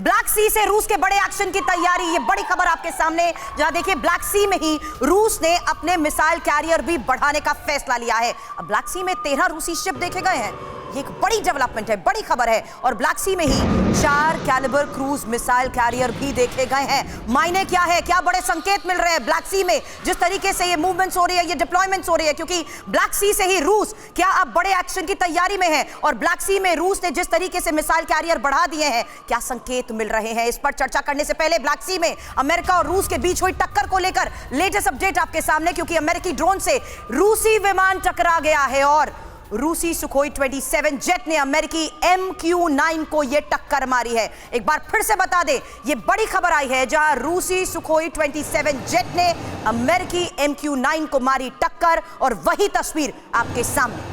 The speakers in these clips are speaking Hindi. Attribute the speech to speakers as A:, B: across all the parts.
A: ब्लैक सी से रूस के बड़े एक्शन की तैयारी, ये बड़ी खबर आपके सामने, जहां देखिए ब्लैक सी में ही रूस ने अपने मिसाइल कैरियर भी बढ़ाने का फैसला लिया है। अब ब्लैक सी में 13 रूसी शिप देखे गए हैं, ये एक बड़ी डेवलपमेंट है, बड़ी खबर है। और ब्लैक सी में ही 4 कैलिबर क्रूज मिसाइल कैरियर भी देखे गए हैं। मायने क्या है, क्या बड़े संकेत मिल रहे हैं ब्लैक सी में, जिस तरीके से ये मूवमेंट्स हो रही है, ये डिप्लॉयमेंट्स हो रही है, क्योंकि ब्लैक सी से ही रूस क्या अब बड़े एक्शन की तैयारी में है। और ब्लैक सी में रूस ने जिस तरीके से मिसाइल कैरियर बढ़ा दिए हैं, क्या संकेत मिल रहे हैं, इस पर चर्चा करने से पहले ब्लैक सी में अमेरिका और रूस के बीच हुई टक्कर को लेकर लेटेस्ट अपडेट आपके सामने, क्योंकि अमेरिकी ड्रोन से रूसी विमान टकरा गया है और रूसी सुखोई 27 जेट ने अमेरिकी MQ-9 को यह टक्कर मारी है। एक बार फिर से बता दें, यह बड़ी खबर आई है जहां रूसी सुखोई 27 जेट ने अमेरिकी MQ-9 को मारी टक्कर, और वही तस्वीर आपके सामने।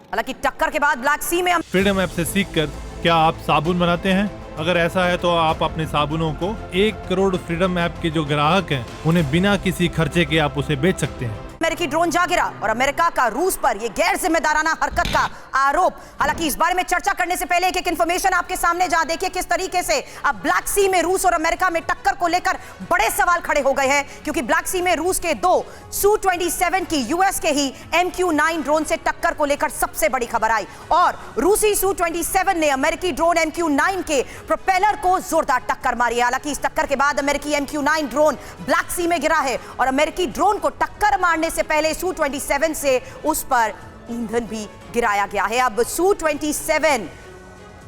A: हालांकि टक्कर के बाद ब्लैक सी में
B: फ्रीडम ऐप से सीखकर क्या आप साबुन बनाते हैं? अगर ऐसा है तो आप अपने साबुनों को 1 करोड़ फ्रीडम ऐप के जो ग्राहक हैं उन्हें बिना किसी खर्चे के आप उसे बेच सकते हैं।
A: अमेरिकी ड्रोन जा गिरा और अमेरिका का रूस पर यह गैर जिम्मेदाराना हरकत का आरोप। हालांकि इस बारे में चर्चा करने से पहले एक इंफॉर्मेशन आपके सामने, जहां देखिए किस तरीके से अब ब्लैक सी में रूस और अमेरिका में टक्कर को लेकर बड़े सवाल खड़े हो गए हैं, क्योंकि ब्लैक सी में रूस के 2 Su-27 की यूएस के ही MQ-9 ड्रोन से टक्कर को लेकर सबसे बड़ी खबर आई, और रूसी Su-27 ने अमेरिकी ड्रोन MQ-9 के प्रोपेलर को जोरदार टक्कर मारी है। हालांकि इस टक्कर के बाद अमेरिकी MQ-9 ड्रोन ब्लैक सी में गिरा है और अमेरिकी ड्रोन को टक्कर मारने से पहले Su-27 से उस पर ईंधन भी गिराया गया है। अब Su-27,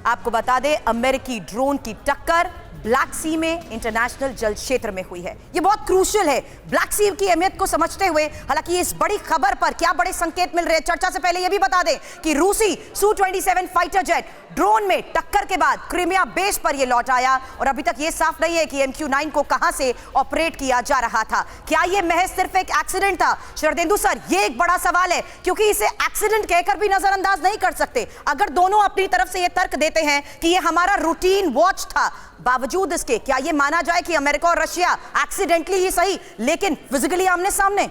A: आपको बता दें, अमेरिकी ड्रोन की टक्कर ब्लैक सी में इंटरनेशनल जल क्षेत्र में हुई है। यह बहुत क्रूशियल है ब्लैक सी की अहमियत को समझते हुए। हालांकि इस बड़ी खबर पर क्या बड़े संकेत मिल रहे हैं, चर्चा से पहले यह भी बता दें कि रूसी Su-27 फाइटर जेट ड्रोन में टक्कर के बाद क्रीमिया बेस पर यह लौट आया, और अभी तक यह साफ नहीं है कि MQ-9 को कहां से ऑपरेट किया जा रहा था। क्या यह महज सिर्फ एक एक्सीडेंट था? शरदेंदु सर, यह एक बड़ा सवाल है, क्योंकि इसे एक्सीडेंट कहकर भी नजरअंदाज नहीं कर सकते। अगर दोनों अपनी तरफ से यह तर्क देते हैं कि यह हमारा रूटीन वॉच था, बावजूद इसके क्या यह माना जाए कि अमेरिका और रशिया एक्सीडेंटली ही सही लेकिन फिजिकली आमने सामने?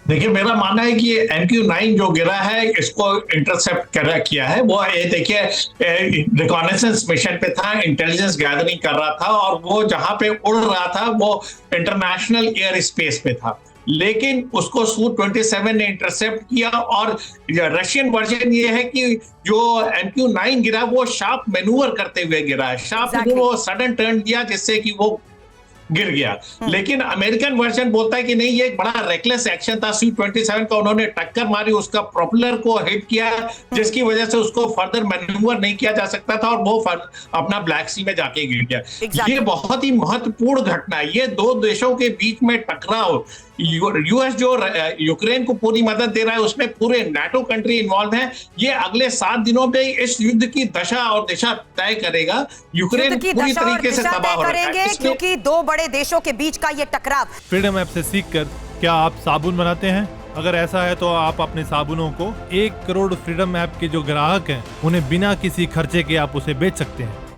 C: देखिए, मेरा मानना है कि MQ-9 जो गिरा है, इसको इंटरसेप्ट किया है। वो ये देखिए रिकॉनेसेंस मिशन पे था, इंटेलिजेंस गैदरिंग कर रहा था, और वो जहां पे उड़ रहा था वो इंटरनेशनल एयर स्पेस पे था, लेकिन उसको Su-27 ने इंटरसेप्ट किया। और रशियन वर्जन ये है कि जो MQ-9 गिरा वो शार्प मैन्यूवर करते हुए गिरा है, शार्प वो सडन टर्न दिया जिससे कि वो गिर गया। लेकिन अमेरिकन वर्जन बोलता है कि नहीं, ये एक बड़ा रेकलेस एक्शन था Su-27 का, उन्होंने टक्कर मारी, उसका प्रोपेलर को हिट किया, जिसकी वजह से उसको फर्दर मैन्यूवर नहीं किया जा सकता था और वो अपना ब्लैक सी में जाके गिर गया। ये बहुत ही महत्वपूर्ण घटना है। ये 2 देशों के बीच में टकराव, यूएस जो यूक्रेन को पूरी मदद दे रहा है, उसमें पूरे नाटो कंट्री इन्वॉल्व हैं। ये अगले 7 दिनों में इस युद्ध की दशा और दिशा तय करेगा। यूक्रेन पूरी तरीके से तबाह हो रहा है,
A: क्योंकि 2 बड़े देशों के बीच का ये टकराव।
B: फ्रीडम ऐप से सीखकर क्या आप साबुन बनाते हैं? अगर ऐसा है तो आप अपने साबुनों को 1 करोड़ फ्रीडम ऐप के जो ग्राहक हैं उन्हें बिना किसी खर्चे के आप उसे बेच सकते हैं।